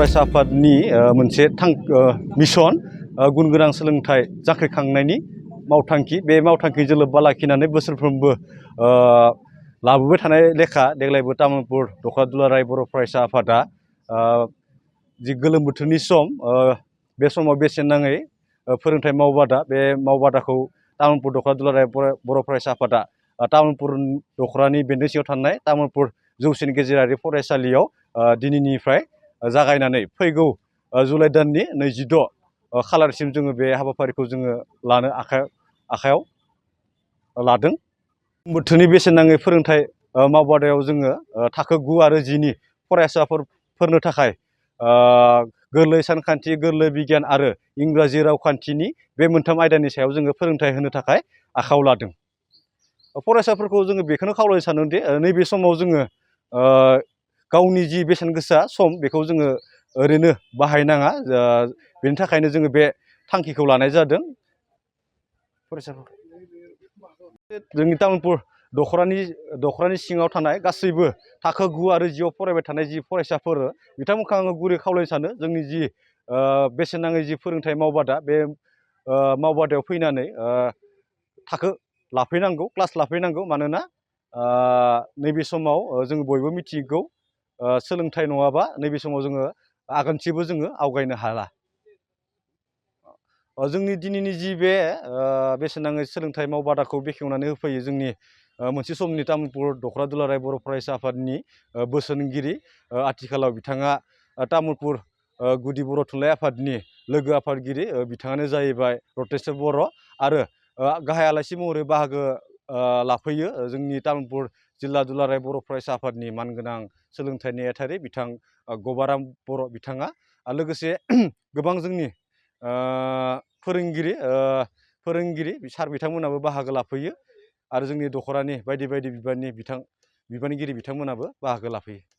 फरायसा आफादनि मोनसे मिशन गुन गोनां सोलोंथाइ जाख्रिखांनायनि मावथांखि बे मावथांखिजों लोब्बा लाखिनानै बोसोरफ्रोमबो लाबोबाय थानाय लेखा देग्लायबो तामुलपुर दख'रा दुलाराय बर' फरायसा आफादा जि गोलोम बोथोरनि सम बे समाव बेसेन नाङै फोरोंथाइ मावबादा बे मावबादाखौ तामुलपुर दख'रा दुलाराय बर' फरायसा आफादा तामुलपुर दख'रानि बेन्दों सिङाव थानाय तामुलपुर जौसिन गेजेरारि फरायसालियाव दिनैनिफ्राय जागायनानै फैगौ जुलाइ दाननि 26 खालारसिम जोङो बे हाबाफारिखौ जोङो लानो आखायाव लादों। बोथोरनि बेसेन नाङै फोरोंथाइ मावबादायाव जोङो थाखो 9 आरो 10 नि फरायसाफोरनो थाखाय गोरलै सानखान्थि, गोरलै बिगियान आरो इंराजि रावखान्थिनि बे मोनथाम आयदानि सायाव जोङो फोरोंथाइ होनो थाखाय आखायाव लादों। फरायसाफोरखौ जोङो बेखौनो खावलायनो सानोदि नैबे समाव जोङो गावनि जि बेसेन गोसा सम बेखौ जोङो ओरैनो बाहायनाङा। बेनि थाखायनो जोङो बे थांखिखौ लानाय जादों। जोंनि तामुलपुर दख'रानि सिङाव थानाय गासैबो थाखो 9 आरो 10 आव फरायबाय थानाय जि फरायसाफोर बिथांमोनखौ आङो गुरै खावलायनो सानो जोंनि जि बेसेन नाङै जि फोरोंथाइ मावबादा बे मावबादायाव फैनानै थाखो लाफैनांगौ, क्लास लाफैनांगौ। मानोना नैबे समाव जों बयबो मिथिगौ सोलोंथाइ नङाबा नैबे समाव जोङो आगानसेबो जोङो आवगायनो हाला। जोंनि दिनैनि जि बे बेसेन नाङै सोलोंथाइ मावबादाखौ बेखेवनानै होफैयो जोंनि मोनसे समनि तामुलपुर दख'रा दुलाराय बर' फरायसा आफादनि बोसोनगिरि, आथिखालाव बिथाङा तामुलपुर गुदि बर' थुनलाइ आफादनि लोगो आफादगिरि, बिथाङानो जाहैबाय रतेस्वर बर' आरो गाहाय आलासि महरै बाहागो लाफैयो जोंनि तामुलपुर जिल्ला दुलाराय बर' फरायसा आफादनि मानगोनां सोलोंथाइ नेहाथारि बिथां गबाराम बर' बिथाङा, लोगोसे गोबां जोंनि फोरोंगिरि सार बिथांमोनाबो बाहागो लाफैयो आरो जोंनि दख'रानि बायदि बायदि बिबाननि बिबानगिरि बिथांमोनाबो बाहागो लाफैयो।